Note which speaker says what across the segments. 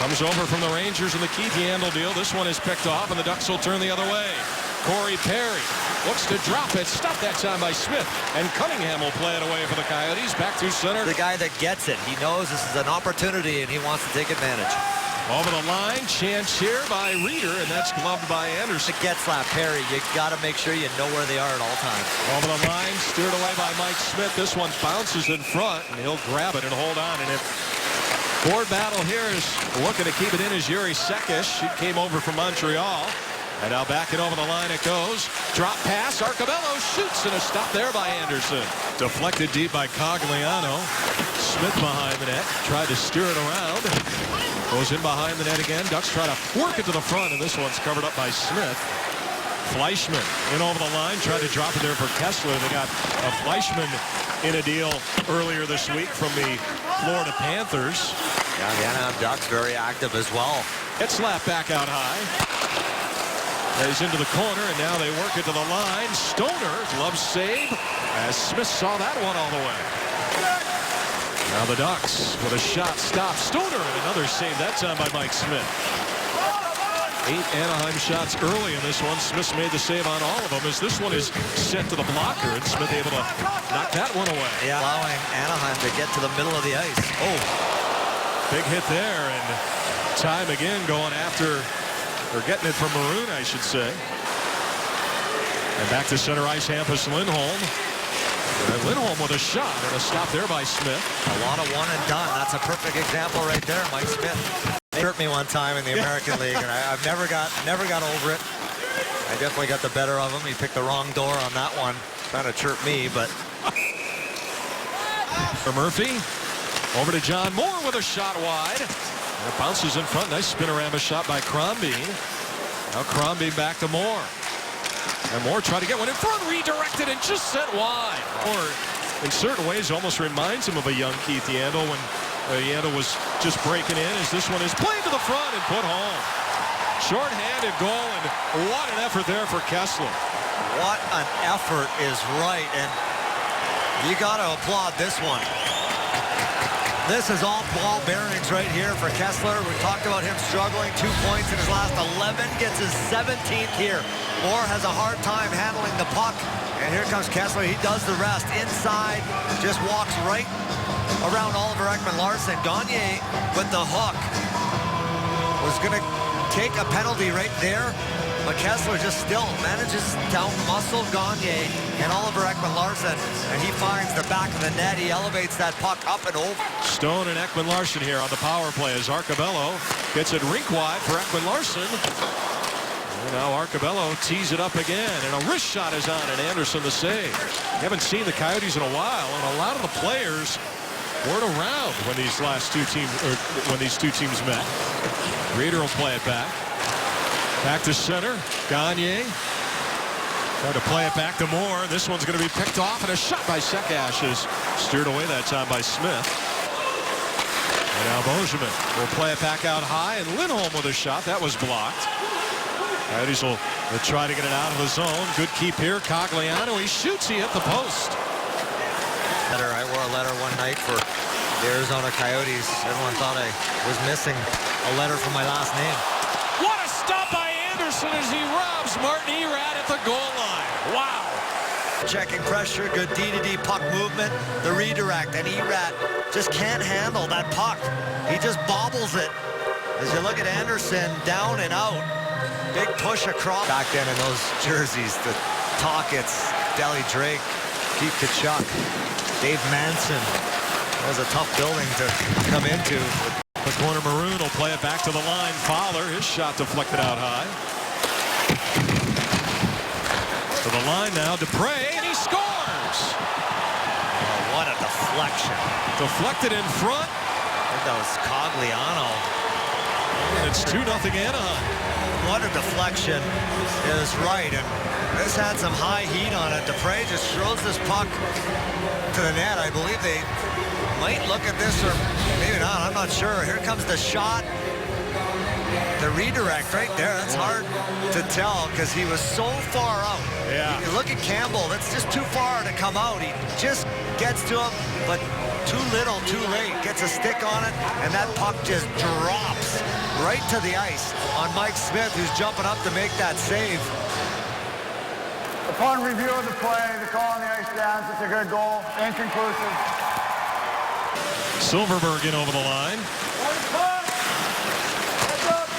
Speaker 1: Comes over from the Rangers in the Keith Yandle deal. This one is picked off, and the Ducks will turn the other way. Corey Perry looks to drop it. Stopped that time by Smith. And Cunningham will play it away for the Coyotes. Back through center.
Speaker 2: The guy that gets it. He knows this is an opportunity, and he wants to take advantage.
Speaker 1: Over the line, chance here by Reeder, and that's gloved by Anderson.
Speaker 2: The get slap, Perry. You got to make sure you know where they are at all times.
Speaker 1: Over the line, steered away by Mike Smith. This one bounces in front, and he'll grab it and hold on. And if board battle here is looking to keep it in as Yuri Sekish. She came over from Montreal. And now back it over the line it goes. Drop pass. Arcobello shoots, and a stop there by Anderson. Deflected deep by Cogliano. Smith behind the net. Tried to steer it around. Goes in behind the net again. Ducks try to work it to the front, and this one's covered up by Smith. Fleischman in over the line. Tried to drop it there for Kessler. They got a Fleischman in a deal earlier this week from the Florida Panthers.
Speaker 2: Yeah, the Anaheim Ducks very active as well.
Speaker 1: It's slapped back out high. He's into the corner, and now they work it to the line. Stoner, glove save, as Smith saw that one all the way. Now the Ducks with a shot stop. Stoner, and another save that time by Mike Smith. 8 Anaheim shots early in this one. Smith made the save on all of them, as this one is sent to the blocker, and Smith able to knock that one away.
Speaker 2: Yeah, allowing Anaheim to get to the middle of the ice. Oh,
Speaker 1: big hit there, and time again going after, or getting it from Maroon, I should say. And back to center ice, Hampus Lindholm. And Lindholm with a shot, and a stop there by Smith.
Speaker 2: A lot of one and done. That's a perfect example right there, Mike Smith. They hurt me one time in the American League, and I've never got over it. I definitely got the better of him. He picked the wrong door on that one. Trying to chirp me, but...
Speaker 1: For Murphy, over to John Moore with a shot wide. And it bounces in front. Nice spinorama shot by Crombeen. Now Crombeen back to Moore. And Moore tried to get one in front, redirected, and just sent wide. Or in certain ways almost reminds him of a young Keith Yandle when Yandle was just breaking in, as this one is played to the front and put home. Short-handed goal, and what an effort there for Kessler.
Speaker 2: What an effort is right, and you got to applaud this one. This is all ball bearings right here for Kessler. We talked about him struggling. 2 points in his last 11, gets his 17th here. Moore has a hard time handling the puck, and here comes Kessler. He does the rest. Inside, just walks right around Oliver Ekman-Larsson. Gagner with the hook was going to take a penalty right there, but Kessler just still manages to out-muscle Gagner and Oliver Ekman-Larsson, and he finds the back of the net. He elevates that puck up and over.
Speaker 1: Stone and Ekman-Larsson here on the power play, as Arcobello gets it rink wide for Ekman-Larsson. And now Arcobello tees it up again, and a wrist shot is on, and Anderson the save. You haven't seen the Coyotes in a while, and a lot of the players weren't around when these two teams met. Reeder will play it back. Back to center. Gagner. Trying to play it back to Moore. This one's going to be picked off, and a shot by Sekish is steered away that time by Smith. And now Beauchemin will play it back out high, and Lindholm with a shot. That was blocked. Coyotes will try to get it out of the zone. Good keep here. Cogliano, he shoots. He hit the post.
Speaker 2: I wore a letter one night for the Arizona Coyotes. Everyone thought I was missing a letter from my last name.
Speaker 1: What a stop by Anderson as he robs Martin Erat at the goal line. Wow.
Speaker 2: Checking pressure, good D-to-D puck movement, the redirect, and Erat just can't handle that puck. He just bobbles it. As you look at Anderson, down and out. Big push across. Back then in those jerseys, the Talkets, Deli Drake, Keith Tkachuk, Dave Manson. That was a tough building to come into.
Speaker 1: The corner Maroon will play it back to the line. Fowler, his shot deflected out high. To the line now, Dupre, and he scores!
Speaker 2: Oh, what a deflection.
Speaker 1: Deflected in front.
Speaker 2: I think that was Cogliano.
Speaker 1: And it's 2-0 Anaheim.
Speaker 2: What a deflection is right, and this had some high heat on it. Dupre just throws this puck to the net. I believe they might look at this, or maybe not. I'm not sure. Here comes the shot. The redirect right there. That's hard to tell because he was so far out.
Speaker 1: Yeah.
Speaker 2: You look at Campbell. That's just too far to come out. He just gets to him, but too little, too late. Gets a stick on it, and that puck just drops right to the ice on Mike Smith, who's jumping up to make that save.
Speaker 3: Upon review of the play, the call on the ice stands. It's a good goal, inconclusive.
Speaker 1: Silverberg in over the line.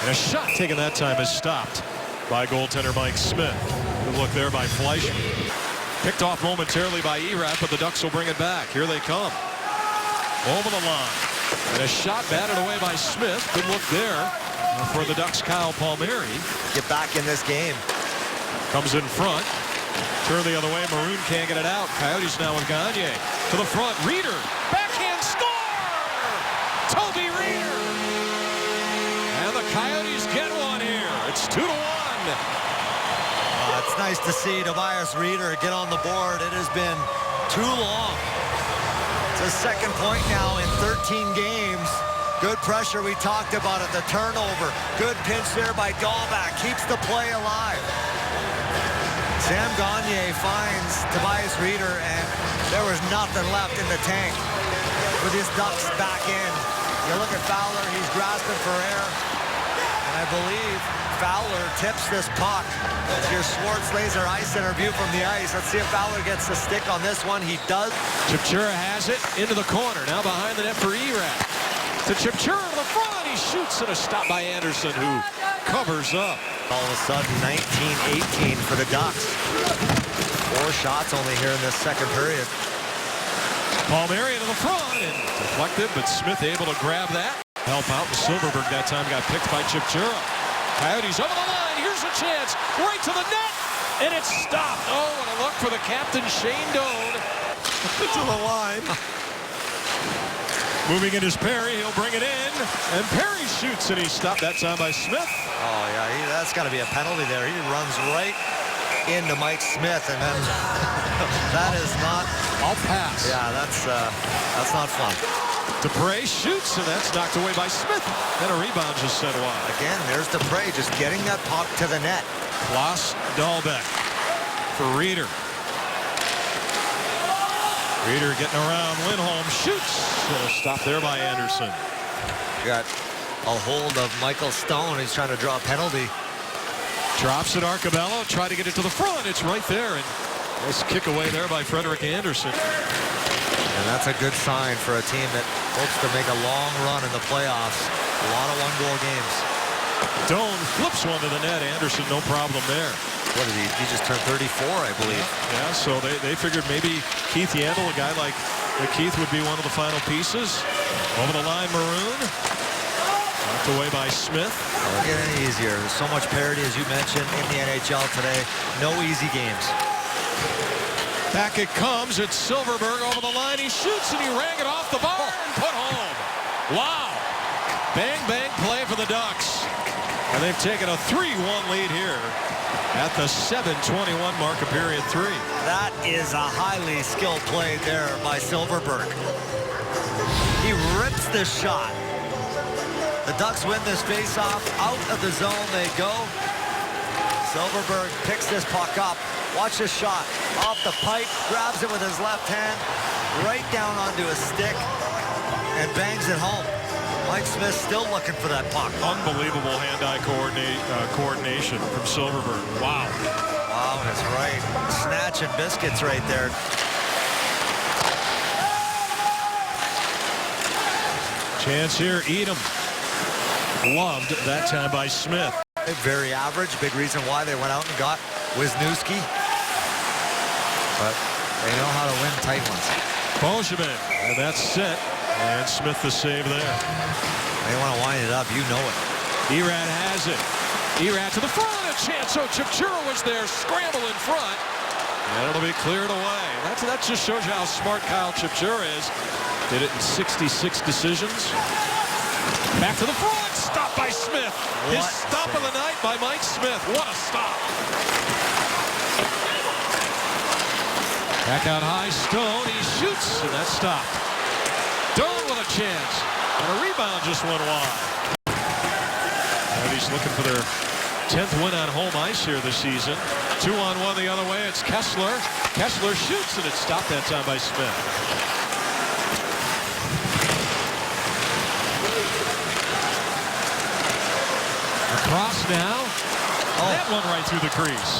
Speaker 1: And a shot taken that time is stopped by goaltender Mike Smith. Good look there by Fleishman. Picked off momentarily by Erat, but the Ducks will bring it back. Here they come. Over the line. And a shot batted away by Smith. Good look there for the Ducks' Kyle Palmieri.
Speaker 2: Get back in this game.
Speaker 1: Comes in front. Turn the other way. Maroon can't get it out. Coyotes now with Gagne. To the front. Reeder. Backhand score! Toby Reeder. And the Coyotes get one here. It's 2-1.
Speaker 2: It's nice to see Tobias Reeder get on the board. It has been too long. It's his second point now in 13 games. Good pressure, we talked about it. The turnover. Good pinch there by Dahlback. Keeps the play alive. Sam Gagne finds Tobias Reeder, and there was nothing left in the tank with his Ducks back in. You look at Fowler, he's grasping for air. And I believe Fowler tips this puck. It's your Schwartz laser ice interview from the ice. Let's see if Fowler gets the stick on this one. He does.
Speaker 1: Chipchura has it into the corner. Now behind the net for Erat. To Chipchura to the front. He shoots, and a stop by Anderson, who covers up.
Speaker 2: All of a sudden, 19-18 for the Ducks. 4 shots only here in this second period.
Speaker 1: Palmieri to the front and deflected, but Smith able to grab that. Help out, and Silverberg that time got picked by Chipchura. Coyotes over the line. Here's a chance. Right to the net. And it's stopped. Oh, and a look for the captain, Shane Doan. To the line. Moving it is Perry. He'll bring it in. And Perry shoots, and he's stopped that time by Smith.
Speaker 2: Oh, yeah, that's got to be a penalty there. He runs right into Mike Smith, and then that is not...
Speaker 1: I'll pass.
Speaker 2: Yeah, that's not fun.
Speaker 1: Dupre shoots, and that's knocked away by Smith. Then a rebound just set wide.
Speaker 2: Again, there's Dupre just getting that puck to the net.
Speaker 1: Klas Dahlbeck for Reeder. Reeder getting around. Lindholm shoots. And a stop there by Anderson.
Speaker 2: Got a hold of Michael Stone. He's trying to draw a penalty.
Speaker 1: Drops it, Arcobello. Try to get it to the front. It's right there. And nice kick away there by Frederik Andersen.
Speaker 2: And that's a good sign for a team that hopes to make a long run in the playoffs. A lot of one-goal games.
Speaker 1: Doan flips one to the net. Anderson, no problem there.
Speaker 2: What did he just turned 34, I believe.
Speaker 1: Yeah, so they figured maybe Keith Yandle, a guy like Keith, would be one of the final pieces. Over the line, Maroon. Knocked away by Smith.
Speaker 2: It'll get any easier. There's so much parity, as you mentioned, in the NHL today. No easy games.
Speaker 1: Back it comes. It's Silverberg over the line. He shoots, and he rang it off the bar and put home. Wow. Bang, bang play for the Ducks. And they've taken a 3-1 lead here at the 7:21 mark of period 3.
Speaker 2: That is a highly skilled play there by Silverberg. He rips this shot. The Ducks win this faceoff. Out of the zone they go. Silverberg picks this puck up. Watch this shot. Off the pipe, grabs it with his left hand, right down onto his stick, and bangs it home. Mike Smith still looking for that puck.
Speaker 1: Unbelievable hand-eye coordination from Silverberg. Wow.
Speaker 2: Wow, that's right. Snatching biscuits right there.
Speaker 1: Chance here, Edom. Loved that time by Smith.
Speaker 2: Very average. Big reason why they went out and got Wisniewski. But they know how to win tight ones.
Speaker 1: Boschman, and that's set. And Smith the save there.
Speaker 2: They want to wind it up. You know it.
Speaker 1: Erat has it. Erat to the front. A chance. So Chipchura was there. Scramble in front. And it'll be cleared away. That just shows you how smart Kyle Chipchura is. Did it in 66 decisions. Back to the front. Stop by Smith. His stop of the night by Mike Smith. What a stop. Back out high. Stone. He shoots. And that's stopped. Doan with a chance. And a rebound just went wide. Coyotes looking for their 10th win on home ice here this season. 2-on-1 the other way. It's Kessler. Kessler shoots, and it's stopped that time by Smith. Cross now. That one right through the crease.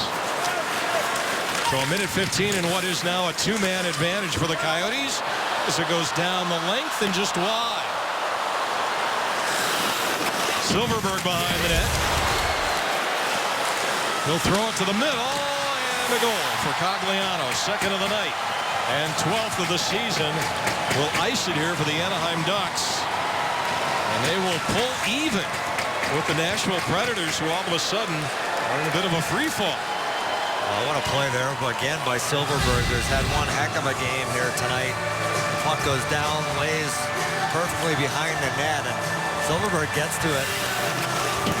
Speaker 1: So a minute 15 in what is now a two-man advantage for the Coyotes as it goes down the length and just wide. Silverberg behind the net. He'll throw it to the middle and a goal for Cogliano, second of the night and 12th of the season. Will ice it here for the Anaheim Ducks, and they will pull even with the Nashville Predators, who all of a sudden are in a bit of a free fall.
Speaker 2: What a play there again by Silverberg, who's had one heck of a game here tonight. The puck goes down, lays perfectly behind the net, and Silverberg gets to it.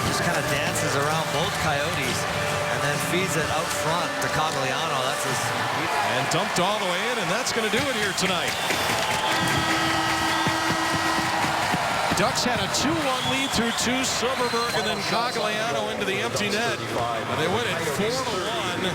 Speaker 2: Just kind of dances around both Coyotes and then feeds it out front to Cogliano. That's his.
Speaker 1: And dumped all the way in, and that's going to do it here tonight. Ducks had a 2-1 lead through two. Silverberg and then Cogliano into the empty net. And they win it 4-1.